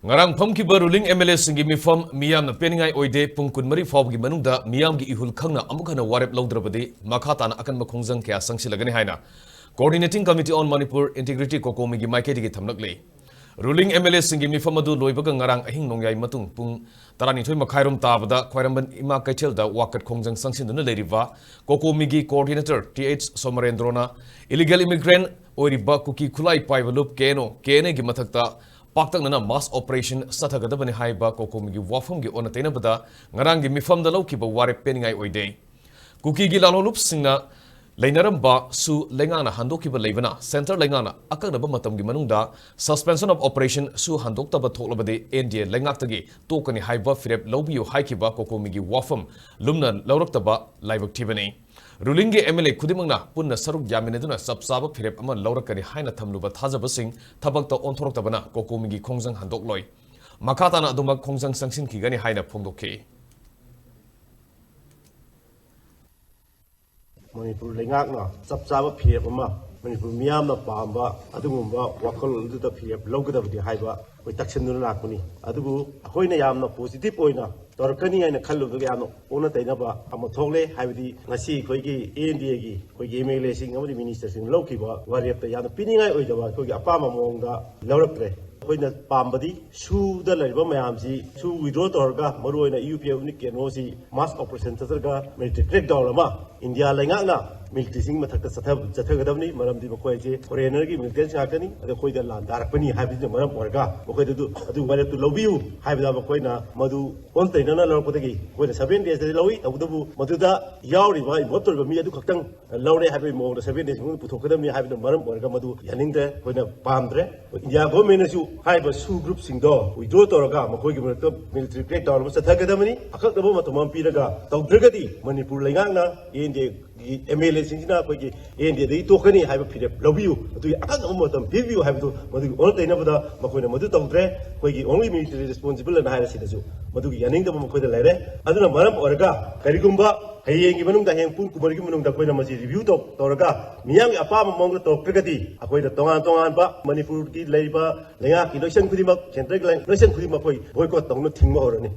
Ngarang phamkiba ruling MLA singi mifam Meeyam na penningai oide Pung kunmari Faobagi Manungda Meeyam gi Ehool Khangna Amuk Hanna Warep loudrabadi makha tana akanba khongjang kya changsinlagani haina Coordinating Committee on Manipur Integrity Cocomi gi maikedi gi thamlakle ruling MLA singi mifam adu loibaga ngarang ahing nongyai matung pung taranithoi makhairom tabada khwairamban ima kaichelda wakat khongjang changsinduna leiriba Cocomi gi coordinator TH Somarendrona illegal immigrant oiriba kuki khulai paibalup kene gi mathakta Paktaknana mass operation Sathagadabani Haiba Cocomi gi wafum gi onatena bada ngarang gi mifam da laukiba Warep penningai oide kuki gi lalolup singna Lainaramba su lengana handokiba leivana center lengana akagdaba matam gi manungda suspension of operation su handoktaba thoklabade NDA lengaktagi tokani haiba firep Loubiyu haikiba Cocomi gi wafum lumna lauraktaba laibak thibani ruling ge MLA khudimangna punna saruk yamineduna sabsabak firep ama laurakani haina thamluba thajabasing thabakta onthoroktabana Cocomi gi khongjang handokloi makhatana aduma khongjang sangsin kigani haina phongdokhe Manipur lengakna sabsaba phirep ama Manipur miyamna pamba adugumba wakol duda phirep logdabdi haiba oi taksinuna lakuni adugu ahoina yamna positive oina torkani aina khalludu yamna ona tainaba ama thogle haibidi ngasi koigi NDA gi koigi MLA sing amadi minister sing lokiba warep ta yamna piningai oidaba koigi apama mongda lawrakre koina pambadi su da laiba mayamsi su withdraw torga maruina UPF ni kenosi mass operation tatarga military crackdown ama India lengakna military sing mathakta sathagadabni maramdi makoije foreigner gi military sakani ado koida landarakpani haibidi maram orga makoida adu warep tu Loubiyu haibida makoina madu on tainana lawpodagi koina 7 days de lawi abudabu maduda yauri ba motor ba mi adu khaktang lawre haibi mongda 7 days mu puthokadami haibida maram orga madu yaningde koina pamdre India government su haiba su group singdo withdraw torga makoigi military crackdown ma sathagadamani akakdabo matamam piraga tawdragadi Manipur lengakna India MLA singina koigi India dei tokani haiba firep Loubiyu adu akakdabo matam review haibidu madu on tainabada makoina madu tawdre koigi only military responsible na haira sidasu madu yaningda makoida lere aduna maram orga karigumba hayeng manungda heng pun kubarigi manungda koina masi review torga miyam gi apama mongda tokpragadi akoida tongan ba Manipur ki leiba lenga ki loisan kudimak central loisan kudimak koi boycott tongno thingma horani